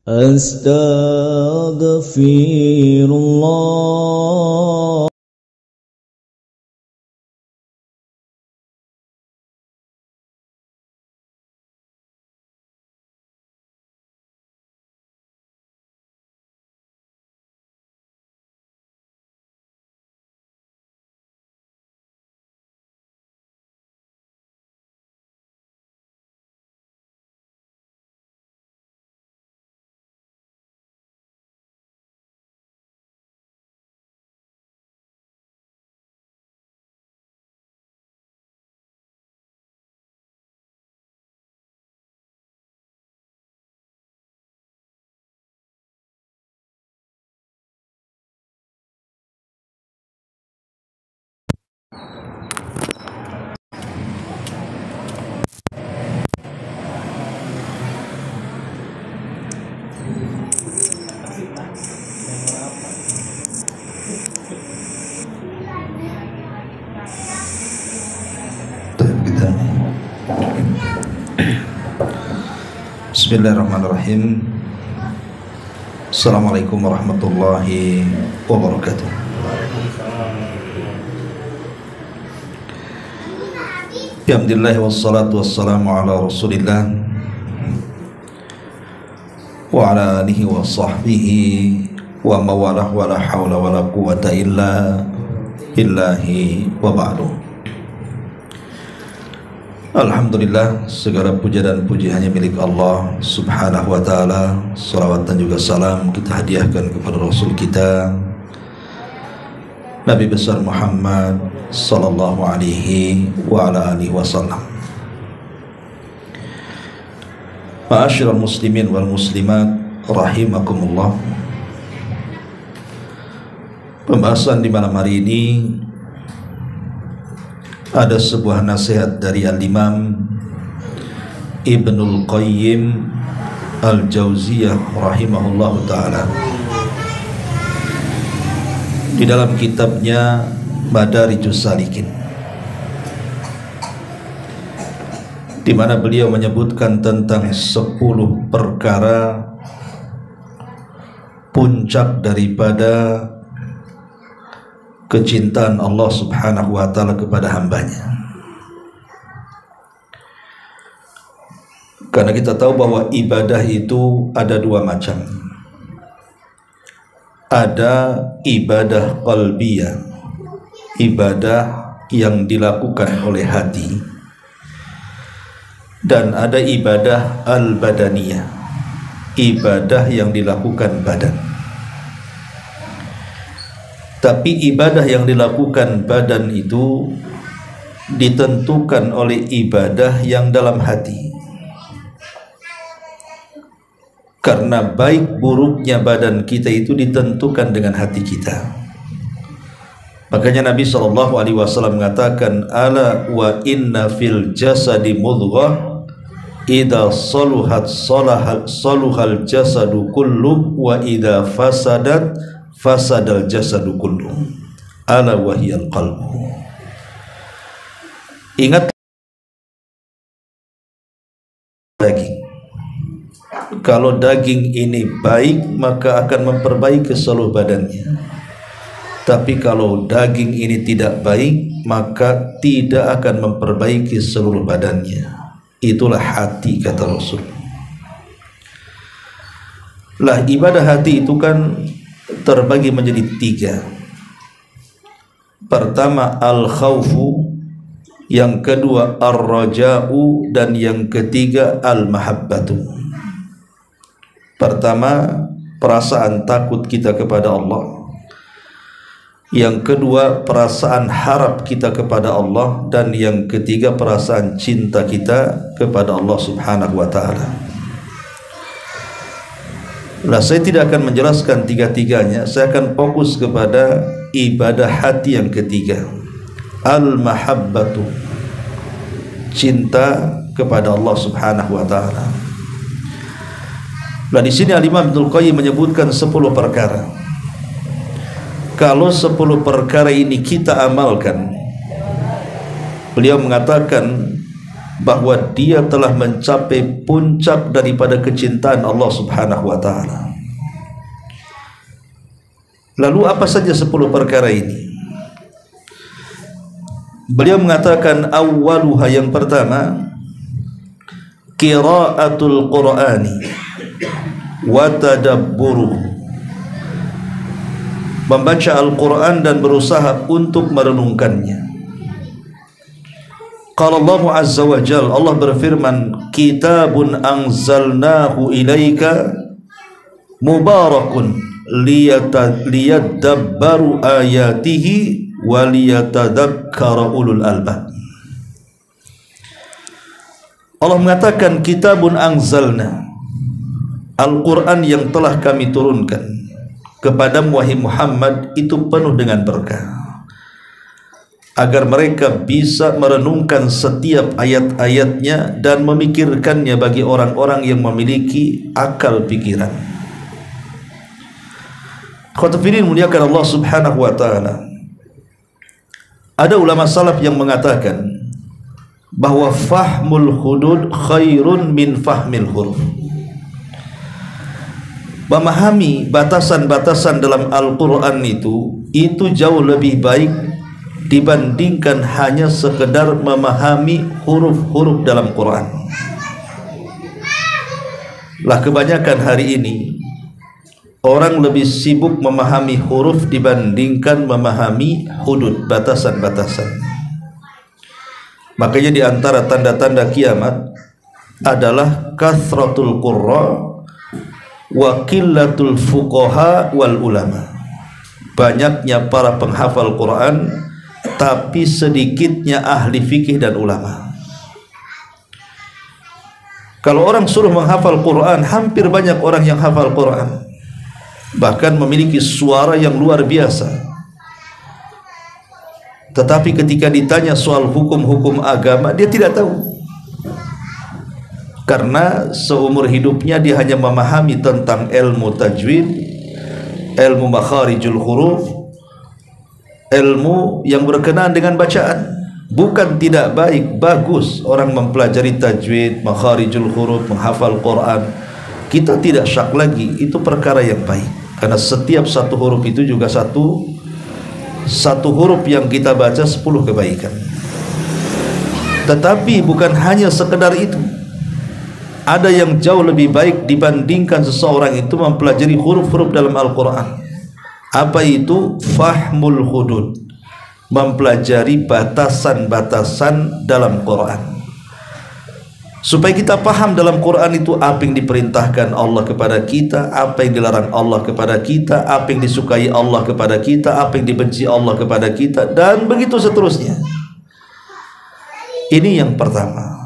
Astaghfirullah. Bismillahirrahmanirrahim. Assalamualaikum warahmatullahi wabarakatuh. Alhamdulillah wassalatu wassalamu ala rasulillah wa ala alihi wa sahbihi wa mawalah wa la hawla wa la quwata illa billahi wa ba'du. Alhamdulillah, segala puja dan puji hanya milik Allah subhanahu wa ta'ala. Salawat dan juga salam kita hadiahkan kepada Rasul kita Nabi besar Muhammad sallallahu alaihi wa ala alihi wasallam. Ma'asyiral muslimin wal muslimat rahimakumullah. Pembahasan di malam hari ini ada sebuah nasihat dari Al-Imam Ibnul Qayyim Al-Jauziyah rahimahullahu ta'ala di dalam kitabnya Madarijus Salikin, di mana beliau menyebutkan tentang 10 perkara puncak daripada kecintaan Allah subhanahu wa ta'ala kepada hambanya. Karena kita tahu bahwa ibadah itu ada dua macam. Ada ibadah qalbiyah, ibadah yang dilakukan oleh hati, dan ada ibadah al-badaniyah, ibadah yang dilakukan badan. Tapi ibadah yang dilakukan badan itu ditentukan oleh ibadah yang dalam hati. Karena baik buruknya badan kita itu ditentukan dengan hati kita. Makanya Nabi SAW mengatakan, ala wa inna fil jasadi mudghah idza saluhat saluhal jasadu kullu wa idza fasadat fasadal jasadu kullu ala wahiyal qalbu. Ingat daging. Kalau daging ini baik maka akan memperbaiki seluruh badannya. Tapi kalau daging ini tidak baik maka tidak akan memperbaiki seluruh badannya. Itulah hati, kata Rasul. Lah ibadah hati itu kan terbagi menjadi 3. Pertama al-khawfu, yang kedua ar-raja'u, dan yang ketiga al-mahabbatu. Pertama perasaan takut kita kepada Allah, yang kedua perasaan harap kita kepada Allah, dan yang ketiga perasaan cinta kita kepada Allah subhanahu wa ta'ala. Nah, saya tidak akan menjelaskan tiga-tiganya. Saya akan fokus kepada ibadah hati yang ketiga, al-mahabbatu, cinta kepada Allah subhanahu wa ta'ala. Nah, di sini Al-Imam Ibnul Qayyim menyebutkan 10 perkara. Kalau 10 perkara ini kita amalkan, beliau mengatakan bahwa dia telah mencapai puncak daripada kecintaan Allah Subhanahu wa taala. Lalu apa saja 10 perkara ini? Beliau mengatakan awwaluha, yang pertama, qiraatul Qur'ani wa tadabburuhu, membaca Al-Quran dan berusaha untuk merenungkannya. Qala Allah Azza wa Jalla, Allah berfirman, kitabun anzalnahu ilaika mubarakun liyadabbaru ayatihi wa liyatadzakkara ulul albab. Allah mengatakan kitabun anzalna, Al-Quran yang telah kami turunkan kepada wahai Muhammad itu penuh dengan berkah, agar mereka bisa merenungkan setiap ayat-ayatnya dan memikirkannya bagi orang-orang yang memiliki akal pikiran. Khotibin muliakan Allah Subhanahu wa taala. Ada ulama salaf yang mengatakan bahwa fahmul hudud khairun min fahmil huruf. Memahami batasan-batasan dalam Al-Quran itu jauh lebih baik dibandingkan hanya sekedar memahami huruf-huruf dalam Quran. Lah kebanyakan hari ini orang lebih sibuk memahami huruf dibandingkan memahami hudud, batasan-batasan. Makanya di antara tanda-tanda kiamat adalah kathratul qurra wa qillatul fuqaha wal ulama. Banyaknya para penghafal Quran tapi sedikitnya ahli fikih dan ulama. Kalau orang suruh menghafal Quran, hampir banyak orang yang hafal Quran, bahkan memiliki suara yang luar biasa, tetapi ketika ditanya soal hukum-hukum agama dia tidak tahu, karena seumur hidupnya dia hanya memahami tentang ilmu tajwid, ilmu makharijul huruf, ilmu yang berkenaan dengan bacaan. Bukan tidak baik, bagus orang mempelajari tajwid, makharijul huruf, menghafal Quran. Kita tidak syak lagi, itu perkara yang baik, karena setiap satu huruf itu juga satu huruf yang kita baca 10 kebaikan. Tetapi bukan hanya sekedar itu, ada yang jauh lebih baik dibandingkan seseorang itu mempelajari huruf-huruf dalam Al-Quran. Apa itu? Fahmul hudud, mempelajari batasan-batasan dalam Quran, supaya kita paham dalam Quran itu apa yang diperintahkan Allah kepada kita, apa yang dilarang Allah kepada kita, apa yang disukai Allah kepada kita, apa yang dibenci Allah kepada kita, dan begitu seterusnya. Ini yang pertama.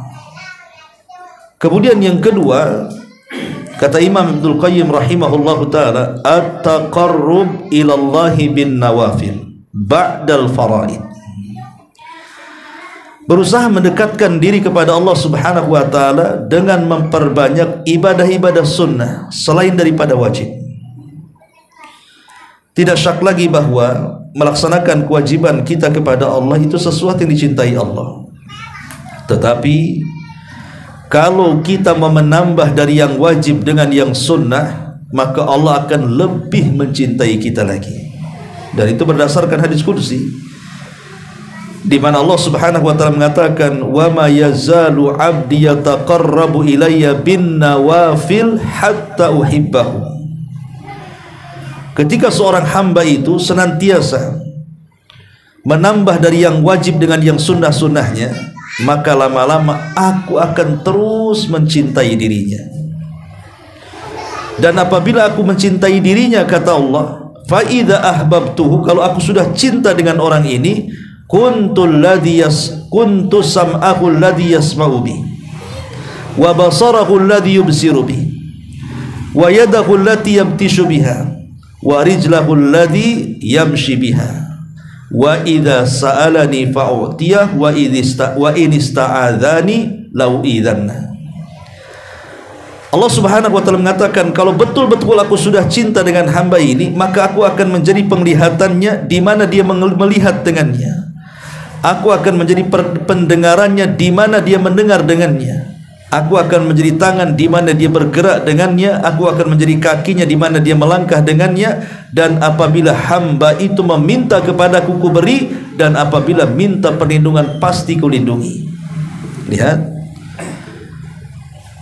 Kemudian yang kedua, kata Imam Ibnul Qayyim rahimahullahu ta'ala, at-taqarrub ilallahi bin nawafil ba'dal faraid, berusaha mendekatkan diri kepada Allah Subhanahu wa taala dengan memperbanyak ibadah-ibadah sunnah selain daripada wajib. Tidak syak lagi bahwa melaksanakan kewajiban kita kepada Allah itu sesuatu yang dicintai Allah. Tetapi kalau kita mau menambah dari yang wajib dengan yang sunnah, maka Allah akan lebih mencintai kita lagi. Dan itu berdasarkan hadis qudsi, di mana Allah Subhanahu wa taala mengatakan, wa ma yazalu 'abdi yataqarrabu ilayya bin nawafil hatta uhibbahu. Ketika seorang hamba itu senantiasa menambah dari yang wajib dengan yang sunnah-sunnahnya, maka lama-lama aku akan terus mencintai dirinya. Dan apabila aku mencintai dirinya, kata Allah, fa idza ahbabtuhu, kalau aku sudah cinta dengan orang ini, kuntu sam'ahu alladhi yasma'u bi, wa basarahu alladhi yubsiru bi, wa yadahu allati yamtishu biha, wa rijlahu alladhi yamshi biha, wa idza sa'alani fa'utiyah, wa in ista'adzani lau'idzanna. Allah Subhanahu wa taala mengatakan, kalau betul-betul aku sudah cinta dengan hamba ini, maka aku akan menjadi penglihatannya di mana dia melihat dengannya, Aku akan menjadi pendengarannya di mana dia mendengar dengannya. Aku akan menjadi tangan di mana dia bergerak dengannya. Aku akan menjadi kakinya di mana dia melangkah dengannya. Dan apabila hamba itu meminta kepadaku, ku beri. Dan apabila minta perlindungan, pasti ku lindungi. Lihat,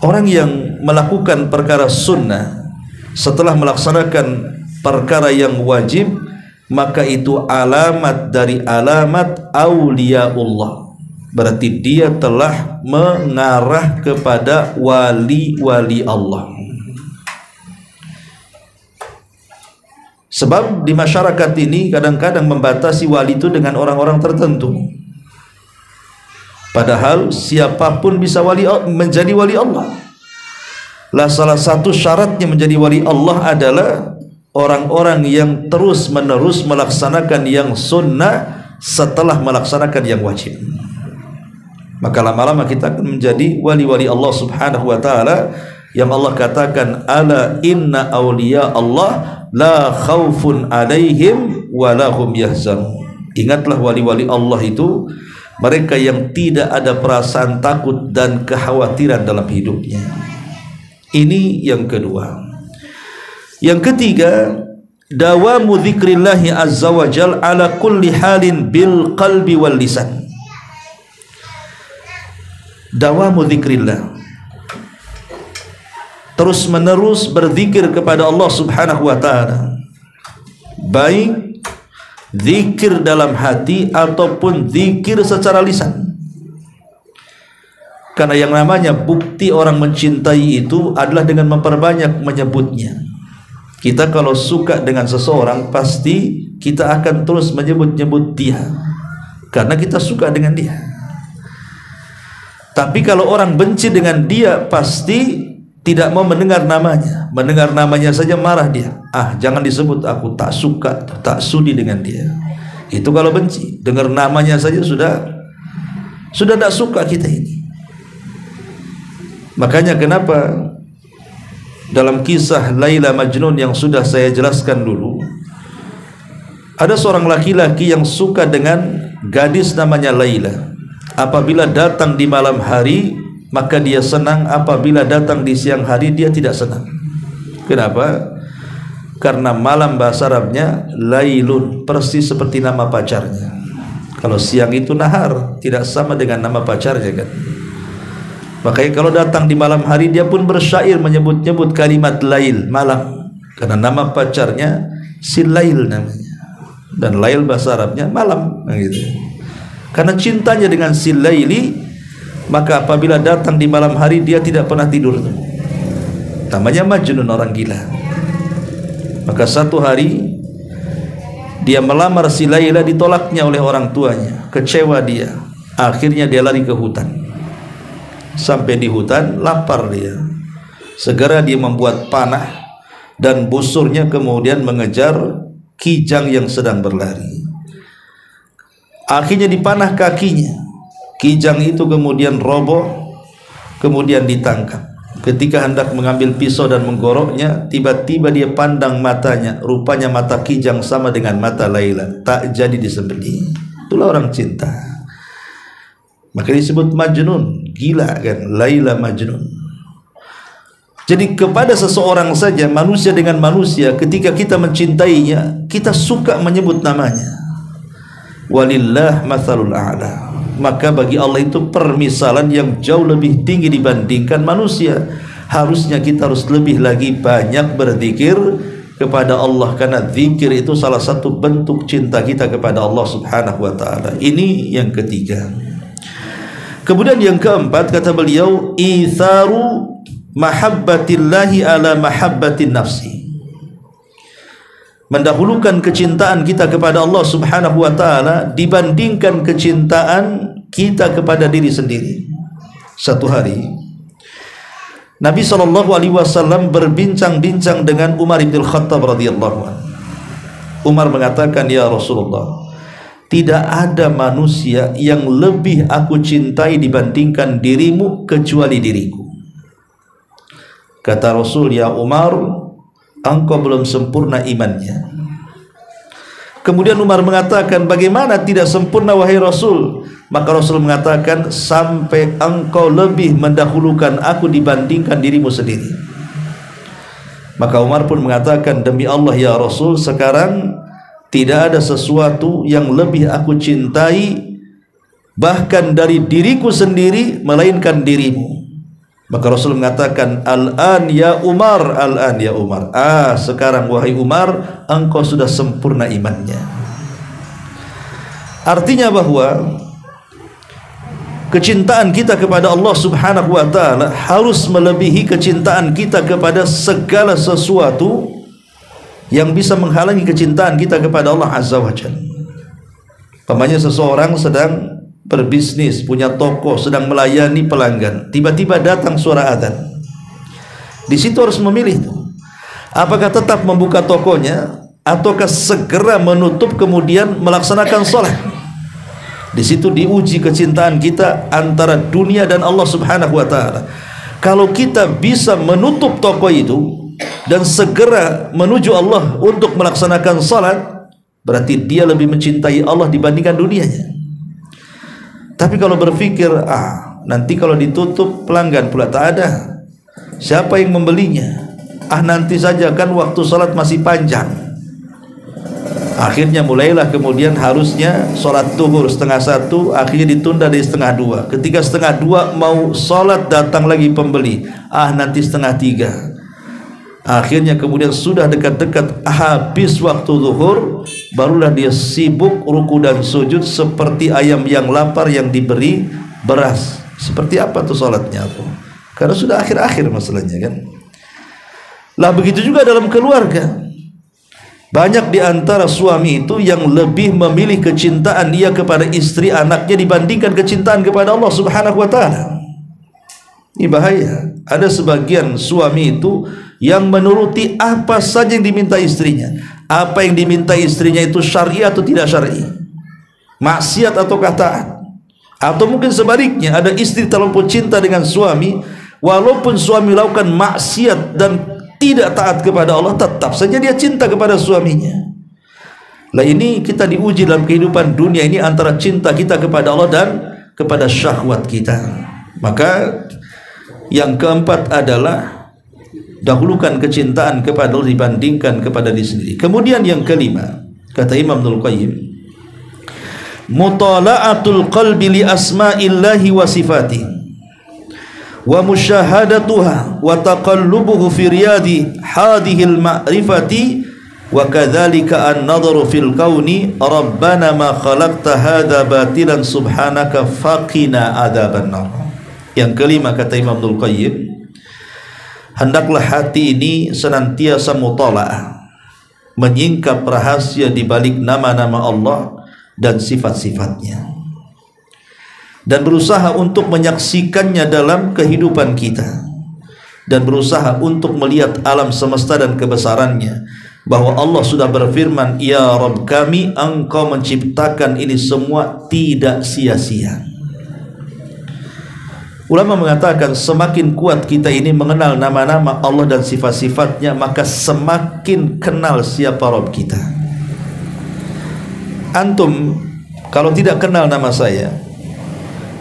orang yang melakukan perkara sunnah setelah melaksanakan perkara yang wajib, maka itu alamat dari alamat auliaullah. Berarti dia telah mengarah kepada wali-wali Allah. Sebab di masyarakat ini kadang-kadang membatasi wali itu dengan orang-orang tertentu. Padahal siapapun bisa menjadi wali Allah. Lah salah satu syaratnya menjadi wali Allah adalah orang-orang yang terus-menerus melaksanakan yang sunnah setelah melaksanakan yang wajib. Maka lama-lama kita akan menjadi wali-wali Allah subhanahu wa ta'ala, yang Allah katakan, ala inna awliya Allah la khawfun alaihim wa lahum yahzanun. Ingatlah wali-wali Allah itu mereka yang tidak ada perasaan takut dan kekhawatiran dalam hidupnya. Ini yang kedua. Yang ketiga, dawamu dzikrillahi azza wa jal ala kulli halin bil qalbi wal lisan. Dawamu dzikrillah, terus menerus berzikir kepada Allah subhanahu wa ta'ala, baik zikir dalam hati ataupun zikir secara lisan. Karena yang namanya bukti orang mencintai itu adalah dengan memperbanyak menyebutnya. Kita kalau suka dengan seseorang, pasti kita akan terus menyebut-nyebut dia, karena kita suka dengan dia. Tapi kalau orang benci dengan dia, pasti tidak mau mendengar namanya. Mendengar namanya saja marah dia. Ah, jangan disebut, aku tak suka, tak sudi dengan dia. Itu kalau benci. Dengar namanya saja sudah tak suka kita ini. Makanya kenapa dalam kisah Laila Majnun yang sudah saya jelaskan dulu, ada seorang laki-laki yang suka dengan gadis namanya Laila. Apabila datang di malam hari, maka dia senang. Apabila datang di siang hari, dia tidak senang. Kenapa? Karena malam bahasa Arabnya lailun, persis seperti nama pacarnya. Kalau siang itu nahar, tidak sama dengan nama pacarnya kan. Makanya kalau datang di malam hari, dia pun bersyair menyebut-nyebut kalimat lail, malam. Karena nama pacarnya si Lail namanya. Dan lail bahasa Arabnya malam, gitu. Karena cintanya dengan si Laili, maka apabila datang di malam hari, dia tidak pernah tidur. Namanya Majnun, orang gila. Maka satu hari dia melamar si Laila, ditolaknya oleh orang tuanya. Kecewa dia. Akhirnya dia lari ke hutan. Sampai di hutan, lapar dia. Segera dia membuat panah dan busurnya, kemudian mengejar kijang yang sedang berlari. Akhirnya dipanah kakinya. Kijang itu kemudian roboh, kemudian ditangkap. Ketika hendak mengambil pisau dan menggoroknya, tiba-tiba dia pandang matanya. Rupanya mata kijang sama dengan mata Laila, tak jadi disembelih. Itulah orang cinta. Maka disebut Majnun, gila kan, Laila Majnun. Jadi kepada seseorang saja, manusia dengan manusia, ketika kita mencintainya, kita suka menyebut namanya. Walillah mathalul a'la. Maka bagi Allah itu permisalan yang jauh lebih tinggi dibandingkan manusia. Harusnya kita harus lebih lagi banyak berzikir kepada Allah, karena zikir itu salah satu bentuk cinta kita kepada Allah subhanahu wa ta'ala. Ini yang ketiga. Kemudian yang keempat, kata beliau, itharu mahabbatillahi ala mahabbatin nafsi. Mendahulukan kecintaan kita kepada Allah subhanahu wa ta'ala dibandingkan kecintaan kita kepada diri sendiri. Satu hari Nabi SAW berbincang-bincang dengan Umar bin Khattab radhiyallahu anhu. Umar mengatakan, ya Rasulullah, tidak ada manusia yang lebih aku cintai dibandingkan dirimu kecuali diriku. Kata Rasul, ya Umar, engkau belum sempurna imannya. Kemudian Umar mengatakan, bagaimana tidak sempurna wahai Rasul? Maka Rasul mengatakan, sampai engkau lebih mendahulukan aku dibandingkan dirimu sendiri. Maka Umar pun mengatakan, demi Allah ya Rasul, sekarang tidak ada sesuatu yang lebih aku cintai bahkan dari diriku sendiri melainkan dirimu. Maka Rasul mengatakan, al-an ya Umar, al-an ya Umar. Sekarang wahai Umar, engkau sudah sempurna imannya. Artinya bahwa kecintaan kita kepada Allah Subhanahu wa taala harus melebihi kecintaan kita kepada segala sesuatu yang bisa menghalangi kecintaan kita kepada Allah Azza wa Jalla. Pamannya seseorang sedang berbisnis, punya toko, sedang melayani pelanggan, tiba-tiba datang suara adzan. Di situ harus memilih tuh. Apakah tetap membuka tokonya ataukah segera menutup kemudian melaksanakan sholat? Di situ diuji kecintaan kita antara dunia dan Allah Subhanahu wa taala. Kalau kita bisa menutup toko itu dan segera menuju Allah untuk melaksanakan salat, berarti dia lebih mencintai Allah dibandingkan dunianya. Tapi kalau berpikir, nanti kalau ditutup pelanggan pula tak ada, siapa yang membelinya? Nanti saja kan waktu salat masih panjang. Akhirnya mulailah kemudian harusnya salat zuhur 1:30, akhirnya ditunda dari 1:30. Ketika 1:30 mau salat, datang lagi pembeli, nanti 2:30. Akhirnya kemudian sudah dekat-dekat habis waktu zuhur, barulah dia sibuk ruku dan sujud seperti ayam yang lapar yang diberi beras. Seperti apa tuh salatnya tuh? Karena sudah akhir-akhir masalahnya kan. Lah begitu juga dalam keluarga. Banyak di antara suami itu yang lebih memilih kecintaan dia kepada istri anaknya dibandingkan kecintaan kepada Allah Subhanahu wa taala. Ini bahaya. Ada sebagian suami itu yang menuruti apa saja yang diminta istrinya. Apa yang diminta istrinya itu syar'i atau tidak syar'i, maksiat ataukah taat. Atau mungkin sebaliknya, ada istri terlampau cinta dengan suami, walaupun suami melakukan maksiat dan tidak taat kepada Allah, tetap saja dia cinta kepada suaminya. Lah ini kita diuji dalam kehidupan dunia ini antara cinta kita kepada Allah dan kepada syahwat kita. Maka yang keempat adalah dahulukan kecintaan kepada Allah dibandingkan kepada diri sendiri. Kemudian yang kelima, kata Imam Ibnul Qayyim, mutala'atul qalbi li asma'illahi wa sifatihi wa musyahadatuha wa taqallubuhu fi riyadi hadhil ma'rifati wa kadzalika an-nadharu fil kauni rabbana ma khalaqta hadza batilan subhanaka faqina adzaban nar. Yang kelima, kata Imam Ibnul Qayyim, hendaklah hati ini senantiasa mutala'ah, menyingkap rahasia di balik nama-nama Allah dan sifat-sifatnya, dan berusaha untuk menyaksikannya dalam kehidupan kita, dan berusaha untuk melihat alam semesta dan kebesarannya, bahwa Allah sudah berfirman, ya Rabb kami, engkau menciptakan ini semua tidak sia-sia. Ulama mengatakan semakin kuat kita ini mengenal nama-nama Allah dan sifat-sifatnya, maka semakin kenal siapa Rabb kita. Antum kalau tidak kenal nama saya,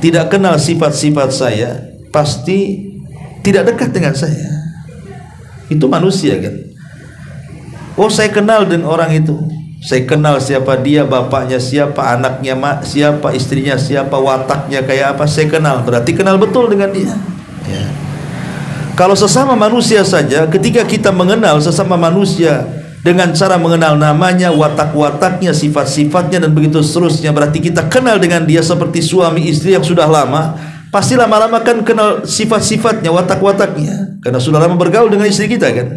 tidak kenal sifat-sifat saya, pasti tidak dekat dengan saya. Itu manusia kan. Oh, saya kenal dengan orang itu, saya kenal siapa dia, bapaknya siapa, anaknya siapa, istrinya siapa, wataknya kayak apa, saya kenal. Berarti kenal betul dengan dia ya. Kalau sesama manusia saja, ketika kita mengenal sesama manusia dengan cara mengenal namanya, watak-wataknya, sifat-sifatnya, dan begitu seterusnya, berarti kita kenal dengan dia seperti suami istri yang sudah lama. Pasti lama-lama kan kenal sifat-sifatnya, watak-wataknya, karena sudah lama bergaul dengan istri kita kan.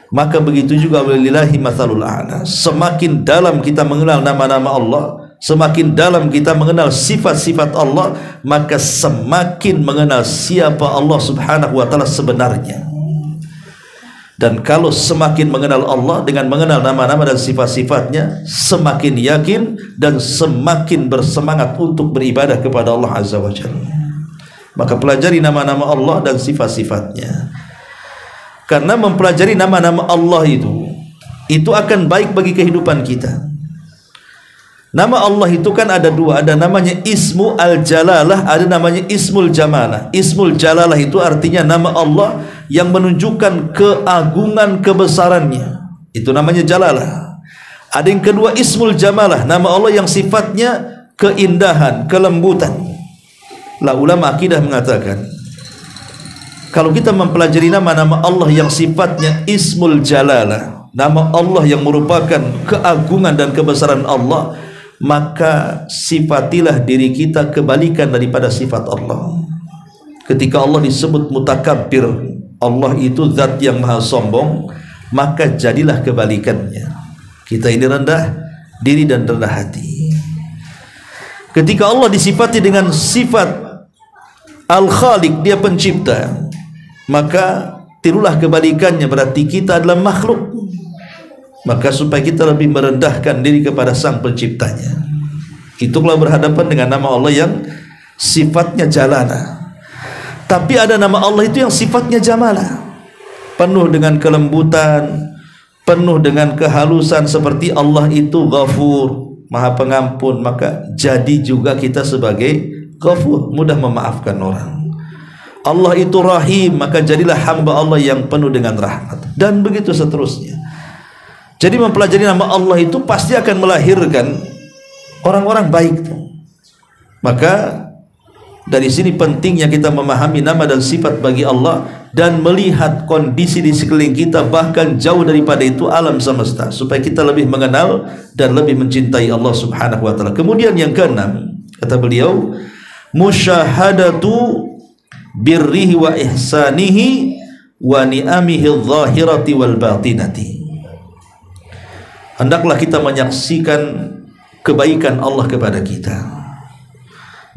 Maka begitu juga walillahi matsalul a'la. Semakin dalam kita mengenal nama-nama Allah, semakin dalam kita mengenal sifat-sifat Allah, maka semakin mengenal siapa Allah Subhanahu wa taala sebenarnya. Dan kalau semakin mengenal Allah dengan mengenal nama-nama dan sifat-sifatnya, semakin yakin dan semakin bersemangat untuk beribadah kepada Allah Azza wa Jalla. Maka pelajari nama-nama Allah dan sifat-sifatnya. Karena mempelajari nama-nama Allah itu akan baik bagi kehidupan kita. Nama Allah itu kan ada dua, ada namanya Ismu Al-Jalalah, ada namanya Ismul Jamalah. Ismul Jalalah itu artinya nama Allah yang menunjukkan keagungan kebesarannya, itu namanya Jalalah. Ada yang kedua Ismul Jamalah, nama Allah yang sifatnya keindahan, kelembutan. Lah ulama akidah mengatakan, kalau kita mempelajari nama-nama Allah yang sifatnya Ismul Jalalah, nama Allah yang merupakan keagungan dan kebesaran Allah, maka sifatilah diri kita kebalikan daripada sifat Allah. Ketika Allah disebut mutakabbir, Allah itu zat yang maha sombong, maka jadilah kebalikannya. Kita ini rendah diri dan rendah hati. Ketika Allah disifati dengan sifat Al-Khaliq, dia pencipta, maka tirulah kebalikannya, berarti kita adalah makhluk. Maka supaya kita lebih merendahkan diri kepada sang penciptanya, itu kalau berhadapan dengan nama Allah yang sifatnya Jalala. Tapi ada nama Allah itu yang sifatnya Jamalah, penuh dengan kelembutan, penuh dengan kehalusan, seperti Allah itu Ghafur, maha pengampun. Maka jadi juga kita sebagai Ghafur, mudah memaafkan orang. Allah itu Rahim, maka jadilah hamba Allah yang penuh dengan rahmat, dan begitu seterusnya. Jadi mempelajari nama Allah itu pasti akan melahirkan orang-orang baik. Maka dari sini pentingnya kita memahami nama dan sifat bagi Allah dan melihat kondisi di sekeliling kita, bahkan jauh daripada itu alam semesta, supaya kita lebih mengenal dan lebih mencintai Allah Subhanahu wa taala. Kemudian yang keenam, kata beliau, musyahadatu birrihi wa ihsanihi wa ni'amihi adh-dhahirati wal batinati. Hendaklah kita menyaksikan kebaikan Allah kepada kita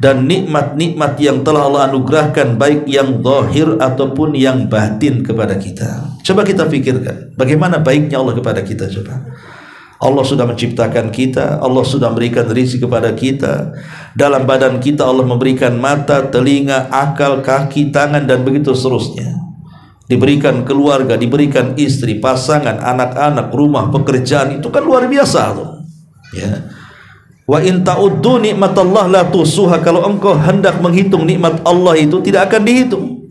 dan nikmat-nikmat yang telah Allah anugerahkan, baik yang zahir ataupun yang batin kepada kita. Coba kita pikirkan bagaimana baiknya Allah kepada kita. Coba, Allah sudah menciptakan kita, Allah sudah memberikan rezeki kepada kita, dalam badan kita Allah memberikan mata, telinga, akal, kaki, tangan, dan begitu seterusnya. Diberikan keluarga, diberikan istri, pasangan, anak-anak, rumah, pekerjaan, itu kan luar biasa tuh. Ya. Wa in ta'uddu nikmatallah la tusuha, kalau engkau hendak menghitung nikmat Allah itu tidak akan dihitung.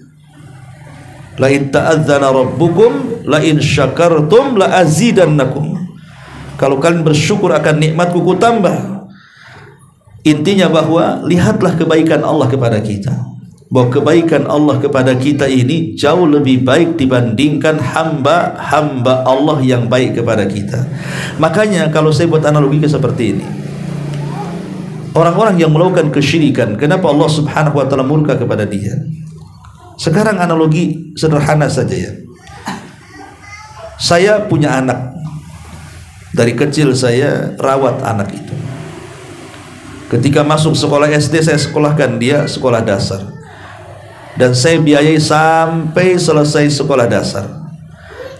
La in ta'adzana rabbukum la in syakartum la azidannakum. Kalau kalian bersyukur akan nikmatku ku tambah. Intinya bahwa lihatlah kebaikan Allah kepada kita, bahwa kebaikan Allah kepada kita ini jauh lebih baik dibandingkan hamba-hamba Allah yang baik kepada kita. Makanya kalau saya buat analogi seperti ini, orang-orang yang melakukan kesyirikan, kenapa Allah Subhanahu wa taala murka kepada dia? Sekarang analogi sederhana saja ya. Saya punya anak, dari kecil saya rawat anak itu. Ketika masuk sekolah SD, saya sekolahkan dia sekolah dasar, dan saya biayai sampai selesai sekolah dasar.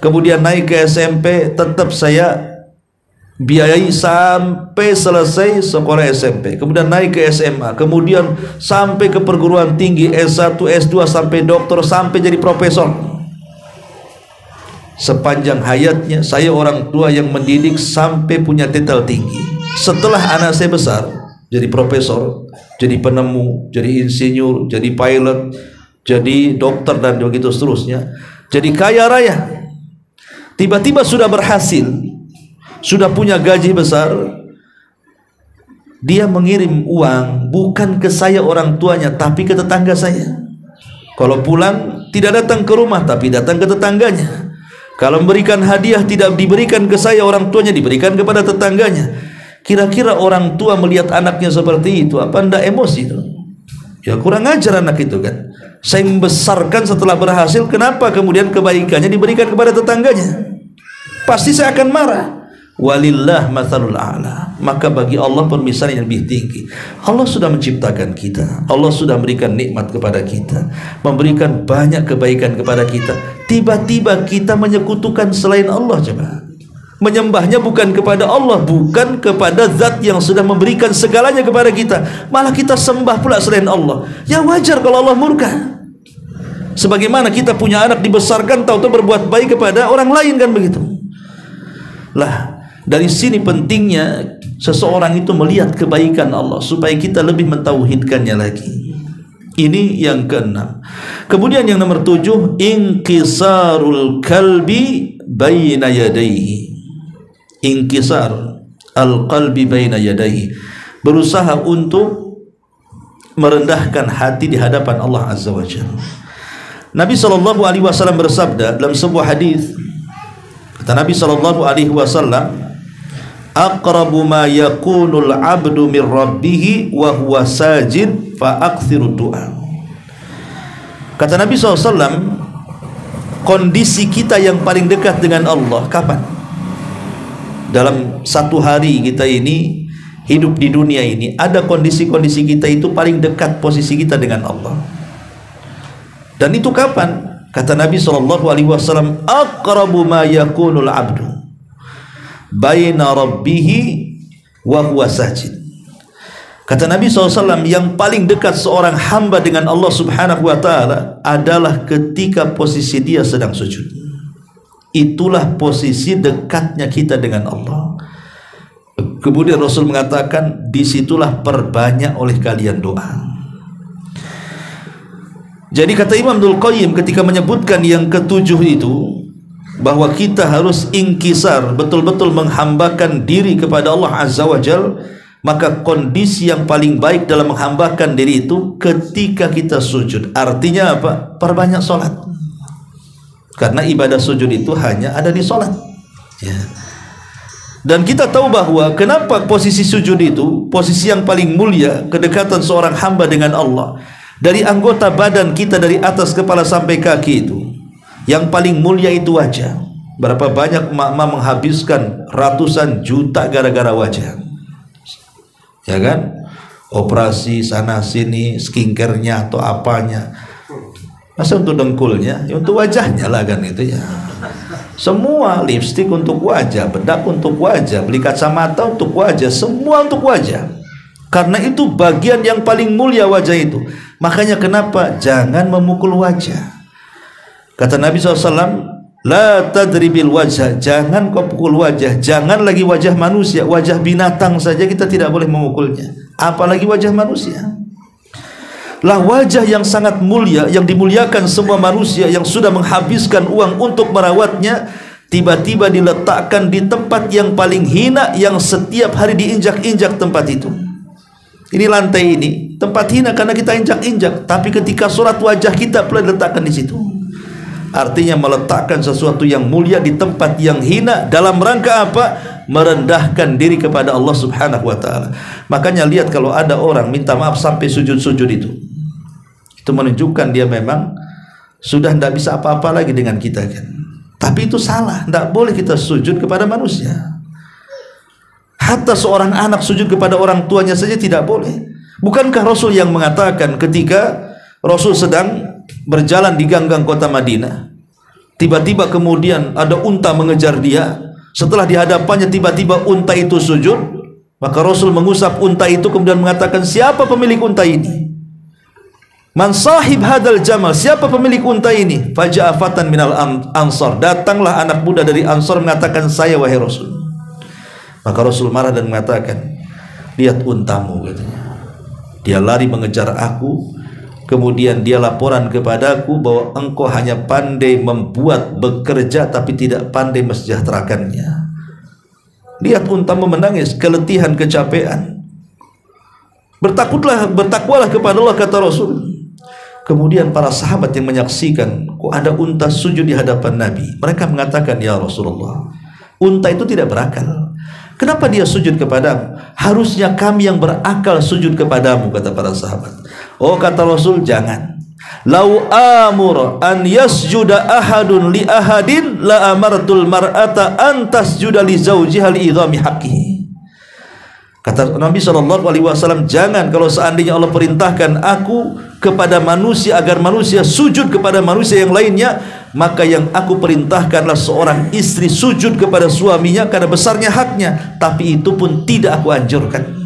Kemudian naik ke SMP, tetap saya biayai sampai selesai sekolah SMP. Kemudian naik ke SMA, kemudian sampai ke perguruan tinggi, S1, S2, sampai doktor, sampai jadi profesor. Sepanjang hayatnya saya orang tua yang mendidik sampai punya titel tinggi. Setelah anak saya besar, jadi profesor, jadi penemu, jadi insinyur, jadi pilot, jadi dokter, dan begitu seterusnya, jadi kaya raya, tiba-tiba sudah berhasil, sudah punya gaji besar, dia mengirim uang bukan ke saya orang tuanya, tapi ke tetangga saya. Kalau pulang tidak datang ke rumah, tapi datang ke tetangganya. Kalau memberikan hadiah tidak diberikan ke saya orang tuanya, diberikan kepada tetangganya. Kira-kira orang tua melihat anaknya seperti itu, apa ndak emosi itu? Ya kurang ajar anak itu kan. Saya membesarkan setelah berhasil, kenapa kemudian kebaikannya diberikan kepada tetangganya? Pasti saya akan marah. Walillah matsalul a'la. Maka bagi Allah permisalan yang lebih tinggi. Allah sudah menciptakan kita, Allah sudah memberikan nikmat kepada kita, memberikan banyak kebaikan kepada kita. Tiba-tiba kita menyekutukan selain Allah. Coba, menyembahnya bukan kepada Allah, bukan kepada zat yang sudah memberikan segalanya kepada kita, malah kita sembah pula selain Allah. Ya wajar kalau Allah murka. Sebagaimana kita punya anak dibesarkan tahu-tahu berbuat baik kepada orang lain, kan begitu. Lah, Dari sini pentingnya seseorang itu melihat kebaikan Allah supaya kita lebih mentauhidkannya lagi. Ini yang keenam. Kemudian yang nomor 7, inkisarul kalbi baina yadayhi. Inkisar al-qalbi baina yadayhi, berusaha untuk merendahkan hati di hadapan Allah Azza wa Jalla. Nabi SAW bersabda dalam sebuah hadis, kata Nabi SAW, aqrabu ma yakunul abdu min rabbih wa huwa sajid fa akthiru du'a. Kata Nabi SAW, kondisi kita yang paling dekat dengan Allah kapan? Dalam satu hari kita ini hidup di dunia ini, ada kondisi-kondisi kita itu paling dekat posisi kita dengan Allah. Dan itu kapan? Kata Nabi SAW, aqrabu ma yakunul abdu baina rabbihi wa huwa sajid. Kata Nabi SAW, yang paling dekat seorang hamba dengan Allah Subhanahu wa ta'ala adalah ketika posisi dia sedang sujud. Itulah posisi dekatnya kita dengan Allah. Kemudian Rasul mengatakan, disitulah perbanyak oleh kalian doa. Jadi kata Imam Ibnul Qayyim ketika menyebutkan yang ketujuh itu, bahwa kita harus inkisar, betul-betul menghambakan diri kepada Allah Azza wa Jal, maka kondisi yang paling baik dalam menghambakan diri itu ketika kita sujud. Artinya apa? Perbanyak sholat. Karena ibadah sujud itu hanya ada di sholat ya. Dan kita tahu bahwa kenapa posisi sujud itu posisi yang paling mulia, kedekatan seorang hamba dengan Allah. Dari anggota badan kita dari atas kepala sampai kaki itu, yang paling mulia itu wajah. Berapa banyak emak-emak menghabiskan ratusan juta gara-gara wajah, ya kan? Operasi sana sini, skincare-nya atau apanya. Masa untuk dengkulnya, ya untuk wajahnya lah kan itu ya. Semua, lipstik untuk wajah, bedak untuk wajah, beli kacamata untuk wajah, semua untuk wajah. Karena itu bagian yang paling mulia wajah itu. Makanya kenapa jangan memukul wajah. Kata Nabi SAW, la tadribil wajah, jangan kau pukul wajah. Jangan lagi wajah manusia, wajah binatang saja kita tidak boleh memukulnya, apalagi wajah manusia. Lah wajah yang sangat mulia, yang dimuliakan semua manusia, yang sudah menghabiskan uang untuk merawatnya, tiba-tiba diletakkan di tempat yang paling hina, yang setiap hari diinjak-injak tempat itu. Ini lantai ini tempat hina karena kita injak-injak, tapi ketika sholat wajah kita pula diletakkan di situ. Artinya meletakkan sesuatu yang mulia di tempat yang hina dalam rangka apa? Merendahkan diri kepada Allah Subhanahu wa ta'ala. Makanya lihat kalau ada orang minta maaf sampai sujud-sujud itu menunjukkan dia memang sudah tidak bisa apa-apa lagi dengan kita kan. Tapi itu salah, tidak boleh kita sujud kepada manusia. Hatta seorang anak sujud kepada orang tuanya saja tidak boleh. Bukankah Rasul yang mengatakan ketika Rasul sedang berjalan di gang-gang kota Madinah, tiba-tiba kemudian ada unta mengejar dia. Setelah di hadapannya tiba-tiba unta itu sujud, maka Rasul mengusap unta itu kemudian mengatakan, siapa pemilik unta ini? Man sahib hadal jamal, siapa pemilik unta ini? Faja'a fatan minal ansar, datanglah anak muda dari Ansar mengatakan, saya wahai Rasul. Maka Rasul marah dan mengatakan, lihat untamu katanya. Dia lari mengejar aku, kemudian dia laporan kepadaku bahwa engkau hanya pandai membuat bekerja tapi tidak pandai mensejahterakannya. Lihat untamu menangis, keletihan, kecapean. Bertakwalah kepada Allah, kata Rasul. Kemudian para sahabat yang menyaksikan, kok ada unta sujud di hadapan Nabi, mereka mengatakan, ya Rasulullah, unta itu tidak berakal, kenapa dia sujud kepadamu? Harusnya kami yang berakal sujud kepadamu, kata para sahabat. Oh, kata Rasul, jangan. Lau amur an yasjuda ahadun li ahadin la amartul mar'ata an tasjuda li zawjiha li idhami haqqihi. Kata Nabi SAW, jangan, kalau seandainya Allah perintahkan aku kepada manusia agar manusia sujud kepada manusia yang lainnya, maka yang aku perintahkanlah seorang istri sujud kepada suaminya karena besarnya haknya, tapi itu pun tidak aku anjurkan.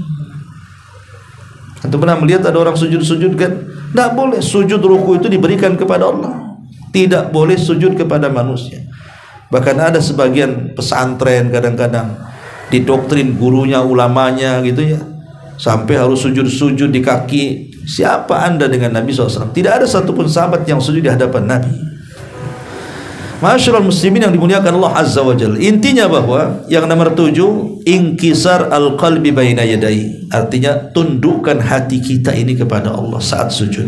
Antum pernah melihat ada orang sujud-sujud kan? Tidak boleh. Sujud ruku itu diberikan kepada Allah, tidak boleh sujud kepada manusia. Bahkan ada sebagian pesantren kadang-kadang didoktrin gurunya, ulamanya gitu ya, sampai harus sujud-sujud di kaki. Siapa anda dengan Nabi SAW? Tidak ada satupun sahabat yang sujud di hadapan Nabi. Ma'asyiral muslimin yang dimuliakan Allah Azza wa Jalla, intinya bahwa yang nomor 7, inkisar al-qalbi baina yadai, artinya tundukkan hati kita ini kepada Allah saat sujud.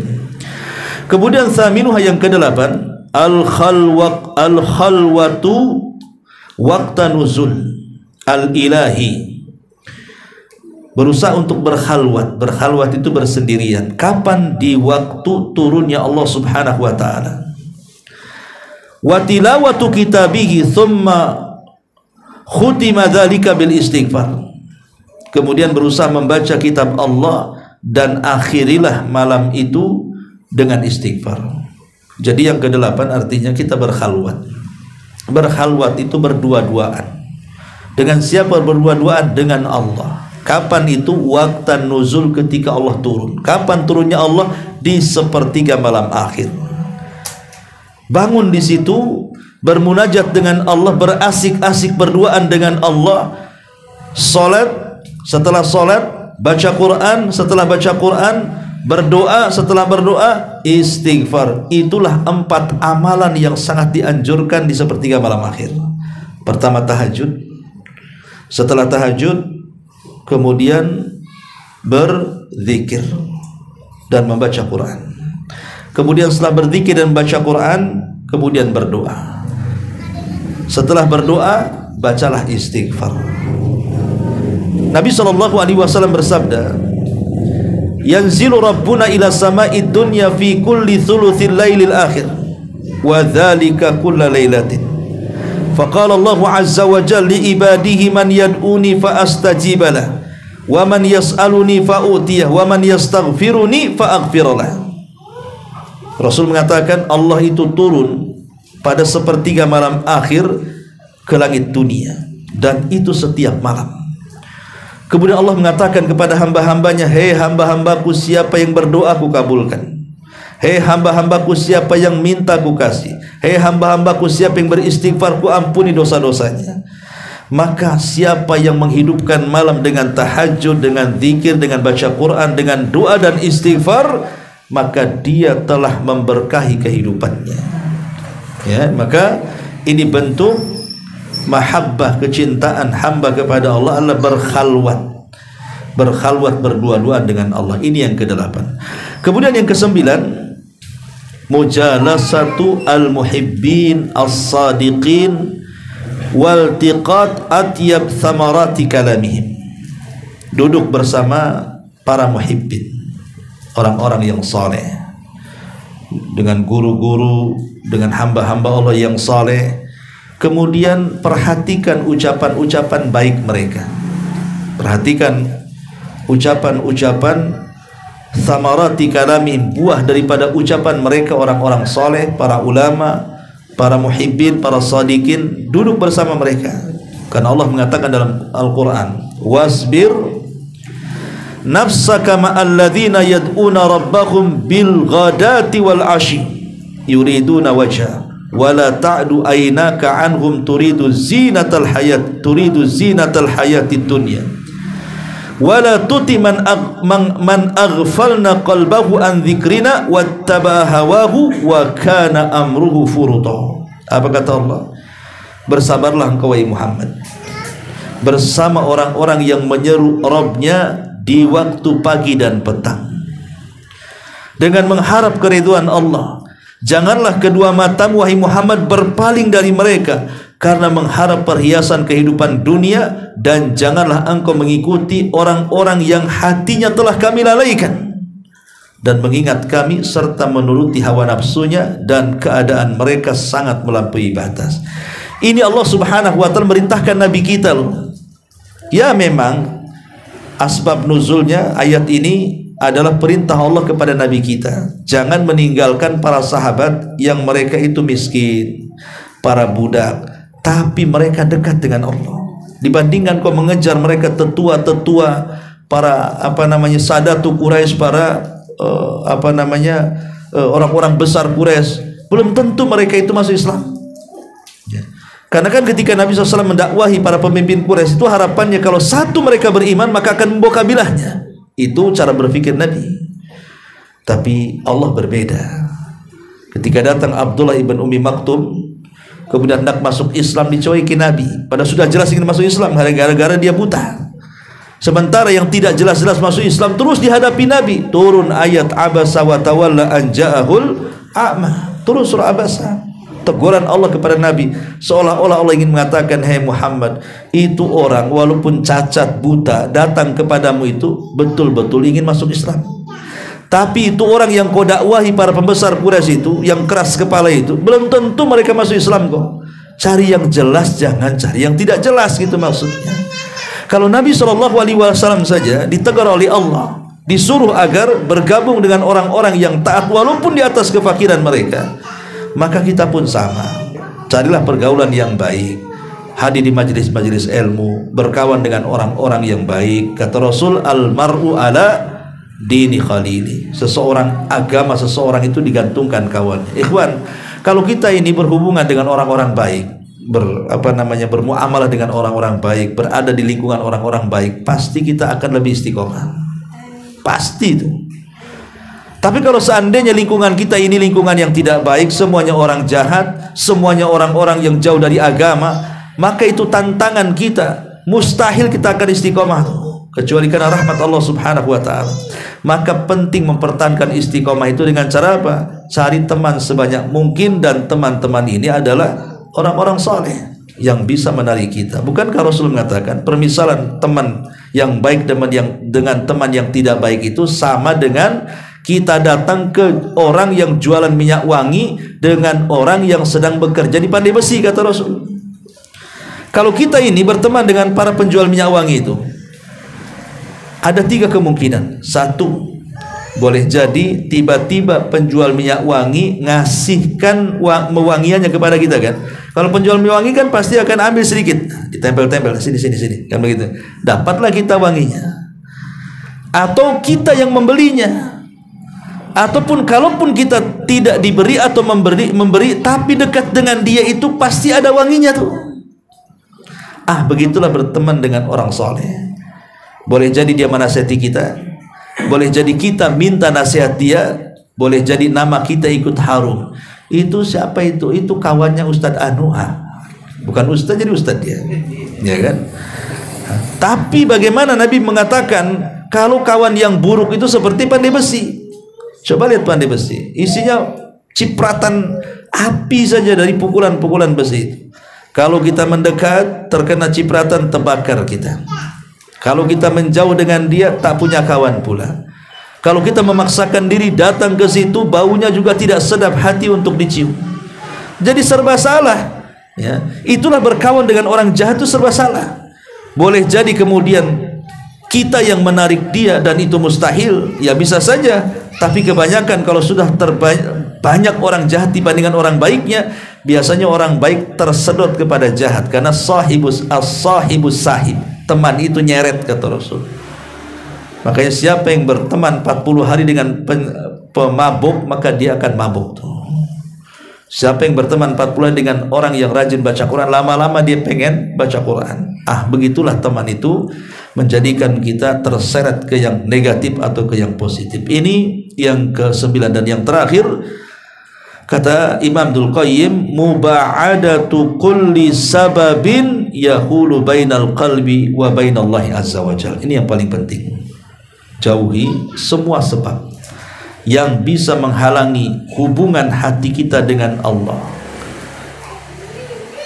Kemudian thaminuha, yang ke-8, al-khalwatu waqta nuzul al-ilahi, berusaha untuk berkhalwat. Berkhalwat itu bersendirian. Kapan? Di waktu turunnya Allah Subhanahu wa ta'ala. Wa tilawatu kitabihi thumma khutima dzalika bil istighfar. Kemudian berusaha membaca kitab Allah dan akhirilah malam itu dengan istighfar. Jadi yang ke-8 artinya kita berkhalwat. Berkhalwat itu berdua-duaan. Dengan siapa berdua-duaan? Dengan Allah. Kapan itu? Waktan nuzul, ketika Allah turun. Kapan turunnya Allah? Di sepertiga malam akhir. Bangun di situ, bermunajat dengan Allah, berasik-asik berduaan dengan Allah. Salat, setelah salat baca Quran, setelah baca Quran berdoa, setelah berdoa istighfar. Itulah 4 amalan yang sangat dianjurkan di sepertiga malam akhir. Pertama tahajud, setelah tahajud kemudian berzikir dan membaca Quran. Kemudian setelah berzikir dan membaca Quran, kemudian berdoa. Setelah berdoa, bacalah istighfar. Nabi SAW bersabda, yanzilu rabbuna ila sama'id dunya fi kulli thuluthil lailil akhir wa dhalika kulla lailatin. Faqala Allah azza wa jalla li ibadihi man yad'uni fa astajiba lah, wa man yas'aluni fa utiyah, wa man yastaghfiruni fa aghfir lah. Rasul mengatakan Allah itu turun pada sepertiga malam akhir ke langit dunia, dan itu setiap malam. Kemudian Allah mengatakan kepada hamba-hambanya, hei hamba-hambaku, siapa yang berdoa ku kabulkan. Hei hamba-hambaku, siapa yang minta ku kasih. Hei hamba-hambaku, siapa yang beristighfar ku ampuni dosa-dosanya. Maka siapa yang menghidupkan malam dengan tahajud, dengan zikir, dengan baca Quran, dengan doa dan istighfar, maka dia telah memberkahi kehidupannya. Ya, maka ini bentuk mahabbah, kecintaan hamba kepada Allah adalah berkhalwat. Berkhalwat berdua-duaan dengan Allah. Ini yang ke-8. Kemudian yang ke-9, mujalasatu al-muhibbin as-sadiqin waltiqat atyab thamarati kalamihim. Duduk bersama para muhibbin, orang-orang yang saleh, dengan guru-guru, dengan hamba-hamba Allah yang saleh. Kemudian perhatikan ucapan-ucapan baik mereka. Perhatikan ucapan-ucapan thamarati kalamihim, buah daripada ucapan mereka orang-orang saleh, para ulama, para muhibbin, para sadiqin. Duduk bersama mereka. Karena Allah mengatakan dalam Al-Quran, wasbir nafsaka ma'alladzina yad'una rabbahum bil ghadati wal ashi yuriduna wajha wala ta'du aynaka anhum turidu zinatal hayatid dunya wala tuti man aghfalna qalbahu an dzikrina wattaba'a hawahu wa kana amruhu furuta. Apa kata Allah? Bersabarlah engkau wahai Muhammad bersama orang-orang yang menyeru Rabbnya di waktu pagi dan petang dengan mengharap keridhaan Allah. Janganlah kedua matamu wahai Muhammad berpaling dari mereka karena mengharap perhiasan kehidupan dunia, dan janganlah engkau mengikuti orang-orang yang hatinya telah kami lalaikan dan mengingat kami serta menuruti hawa nafsunya, dan keadaan mereka sangat melampaui batas. Ini Allah Subhanahu wa ta'ala merintahkan Nabi kita loh. Ya, memang asbab nuzulnya ayat ini adalah perintah Allah kepada Nabi kita. Jangan meninggalkan para sahabat yang mereka itu miskin, para budak, tapi mereka dekat dengan Allah. Dibandingkan kau mengejar mereka tetua-tetua, para sadatu Quraisy, para orang-orang besar Quraisy, belum tentu mereka itu masuk Islam. Ya. Karena kan ketika Nabi SAW mendakwahi para pemimpin Quraisy itu harapannya kalau satu mereka beriman maka akan membawa kabilahnya. Itu cara berpikir Nabi. Tapi Allah berbeda. Ketika datang Abdullah ibn Ummi Maktum, kemudian hendak masuk Islam, dicuekin Nabi. Padahal sudah jelas ingin masuk Islam, gara-gara dia buta. Sementara yang tidak jelas-jelas masuk Islam terus dihadapi Nabi. Turun ayat abasa wa tawalla an ja'ahul a'ma. Turun surah Abasa. Teguran Allah kepada Nabi seolah-olah Allah ingin mengatakan, hai Muhammad, itu orang walaupun cacat buta datang kepadamu itu betul-betul ingin masuk Islam. Tapi itu orang yang kau dakwahi para pembesar Quraisy itu, yang keras kepala itu, belum tentu mereka masuk Islam kok. Cari yang jelas, jangan cari yang tidak jelas, gitu maksudnya. Kalau Nabi SAW saja ditegur oleh Allah, disuruh agar bergabung dengan orang-orang yang taat walaupun di atas kefakiran mereka, maka kita pun sama. Carilah pergaulan yang baik, hadir di majelis-majelis ilmu, berkawan dengan orang-orang yang baik. Kata Rasul, al-mar'u ala dini khalili. Seseorang, agama seseorang itu digantungkan kawannya. Ikhwan, kalau kita ini berhubungan dengan orang-orang baik, bermuamalah dengan orang-orang baik, berada di lingkungan orang-orang baik, pasti kita akan lebih istiqomah. Pasti itu. Tapi kalau seandainya lingkungan kita ini lingkungan yang tidak baik, semuanya orang jahat, semuanya orang-orang yang jauh dari agama, maka itu tantangan kita. Mustahil kita akan istiqomah, kecuali karena rahmat Allah Subhanahu wa ta'ala. Maka penting mempertahankan istiqomah itu dengan cara apa? Cari teman sebanyak mungkin, dan teman-teman ini adalah orang-orang saleh yang bisa menarik kita. Bukankah Rasul mengatakan permisalan teman yang baik dengan teman yang tidak baik itu sama dengan kita datang ke orang yang jualan minyak wangi dengan orang yang sedang bekerja di pandai besi, kata Rasul. Kalau kita ini berteman dengan para penjual minyak wangi itu, ada 3 kemungkinan. 1, boleh jadi tiba-tiba penjual minyak wangi ngasihkan mewangiannya kepada kita kan. Kalau penjual minyak wangi kan pasti akan ambil sedikit, ditempel-tempel sini kan begitu. Dapatlah kita wanginya. Atau kita yang membelinya. Ataupun kalaupun kita tidak diberi atau memberi tapi dekat dengan dia, itu pasti ada wanginya tuh. Begitulah berteman dengan orang soleh. Boleh jadi dia menasihati kita, boleh jadi kita minta nasihat dia, boleh jadi nama kita ikut harum. Itu siapa itu? Itu kawannya Ustadz Anu. Bukan Ustadz jadi Ustadz dia, ya kan? Tapi bagaimana Nabi mengatakan kalau kawan yang buruk itu seperti pandai besi. Coba lihat pandai besi, isinya cipratan api saja dari pukulan-pukulan besi itu. Kalau kita mendekat, terkena cipratan, terbakar kita. Kalau kita menjauh dengan dia, tak punya kawan pula. Kalau kita memaksakan diri datang ke situ, baunya juga tidak sedap hati untuk dicium. Jadi serba salah. Ya, itulah berkawan dengan orang jahat itu serba salah. Boleh jadi kemudian kita yang menarik dia, dan itu mustahil. Ya bisa saja. Tapi kebanyakan kalau sudah banyak orang jahat dibandingkan orang baiknya, biasanya orang baik tersedot kepada jahat. Karena sahibus sahib, teman itu nyeret, kata Rasul. Makanya siapa yang berteman 40 hari dengan pemabuk, maka dia akan mabuk tuh. Siapa yang berteman 40 hari dengan orang yang rajin baca Quran, lama-lama dia pengen baca Quran. Begitulah teman itu menjadikan kita terseret ke yang negatif atau ke yang positif. Ini yang ke-9 dan yang terakhir, kata Imam Ibnul Qayyim, muba'adatu kulli sababin yahulu bainal qalbi wa bainallahi azza wa jalla. Ini yang paling penting. Jauhi semua sebab yang bisa menghalangi hubungan hati kita dengan Allah.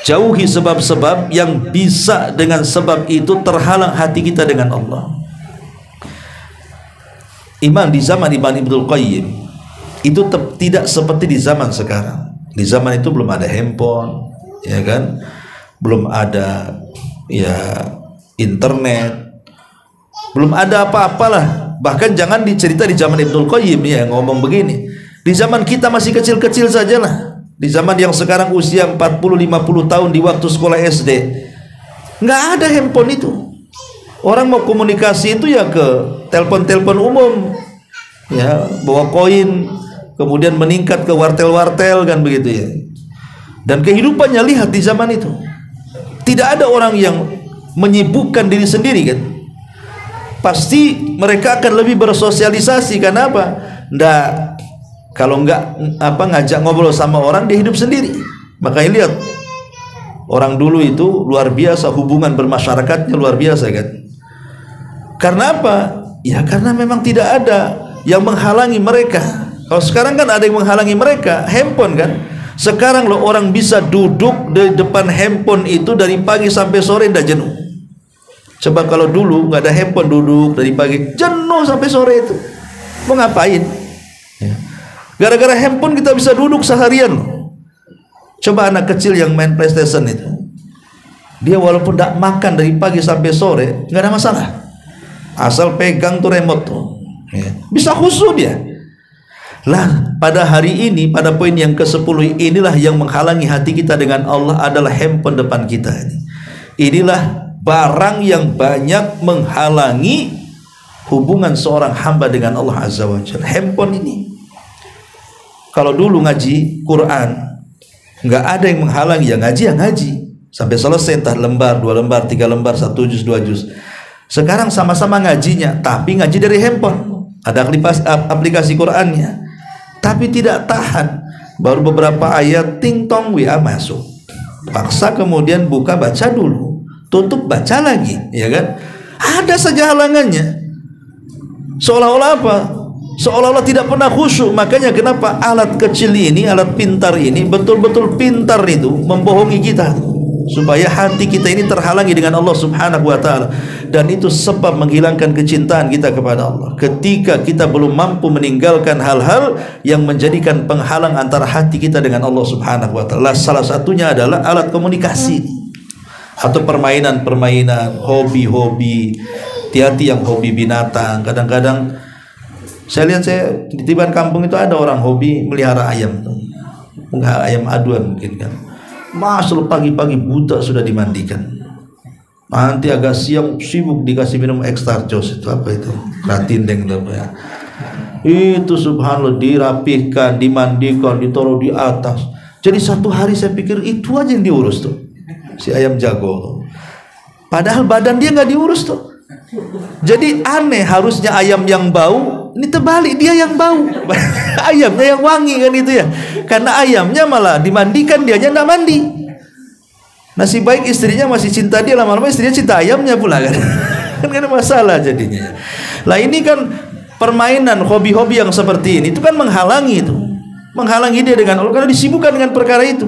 Jauhi sebab-sebab yang bisa dengan sebab itu terhalang hati kita dengan Allah. Di zaman Imam Ibnul Qayyim itu tidak seperti di zaman sekarang. Di zaman itu belum ada handphone, ya kan? Belum ada internet, belum ada apa-apalah. Bahkan jangan dicerita di zaman Ibnul Qayyim ya ngomong begini. Di zaman kita masih kecil-kecil sajalah. Di zaman yang sekarang usia 40-50 tahun di waktu sekolah SD, nggak ada handphone itu. Orang mau komunikasi itu ya ke telepon-telepon umum, ya bawa koin, kemudian meningkat ke wartel-wartel kan begitu ya. Dan kehidupannya lihat di zaman itu. Tidak ada orang yang menyibukkan diri sendiri kan. Pasti mereka akan lebih bersosialisasi. Karena apa? Nggak, kalau nggak ngajak ngobrol sama orang, dia hidup sendiri. Makanya lihat, orang dulu itu luar biasa, hubungan bermasyarakatnya luar biasa kan. Karena apa? Ya karena memang tidak ada yang menghalangi mereka. Kalau sekarang kan ada yang menghalangi mereka, handphone kan. Sekarang loh orang bisa duduk di depan handphone itu dari pagi sampai sore tidak jenuh. Coba kalau dulu nggak ada handphone, duduk dari pagi jenuh sampai sore itu. Mau ngapain? Gara-gara handphone kita bisa duduk seharian. Coba anak kecil yang main PlayStation itu, dia walaupun tidak makan dari pagi sampai sore nggak ada masalah. Asal pegang tuh remote tuh, bisa khusyuk dia. Lah pada hari ini, pada poin yang ke-10 inilah yang menghalangi hati kita dengan Allah adalah handphone depan kita ini. Inilah barang yang banyak menghalangi hubungan seorang hamba dengan Allah Azza wa Jalla. Handphone ini. Kalau dulu ngaji Quran nggak ada yang menghalangi, ya ngaji sampai selesai, entah lembar, 2 lembar, 3 lembar, 1 juz, 2 juz. Sekarang sama-sama ngajinya, tapi ngaji dari handphone. Ada aplikasi Qurannya, tapi tidak tahan. Baru beberapa ayat, ting tong WA masuk. Paksa kemudian buka, baca dulu, tutup, baca lagi, ya kan? Ada saja halangannya. Seolah-olah apa? Seolah-olah tidak pernah khusyuk. Makanya kenapa alat kecil ini, alat pintar ini betul-betul pintar itu membohongi kita, supaya hati kita ini terhalangi dengan Allah Subhanahu wa ta'ala. Dan itu sebab menghilangkan kecintaan kita kepada Allah. Ketika kita belum mampu meninggalkan hal-hal yang menjadikan penghalang antara hati kita dengan Allah Subhanahu wa ta'ala. Salah satunya adalah alat komunikasi atau permainan-permainan, hobi-hobi. Hati-hati yang hobi binatang. Kadang-kadang saya lihat, saya di tiban kampung itu ada orang hobi melihara ayam, ayam aduan mungkin kan. Masuk pagi-pagi buta sudah dimandikan. Nanti agak siang sibuk dikasih minum ekstrakjos, itu apa itu? Ratindeng ya. Itu subhanallah dirapihkan, dimandikan, ditaruh di atas. Jadi satu hari saya pikir itu aja yang diurus tuh si ayam jago. Padahal badan dia nggak diurus tuh. Jadi aneh, harusnya ayam yang bau, ini terbalik, dia yang bau. Ayamnya yang wangi kan itu ya. Karena ayamnya malah dimandikan, dianya nggak mandi. Nasib baik istrinya masih cinta dia, lama-lama istrinya cinta ayamnya pula kan. Kan ada masalah jadinya. Lah ini kan permainan, hobi-hobi yang seperti ini itu kan menghalangi itu. Menghalangi dia dengan Allah karena disibukkan dengan perkara itu.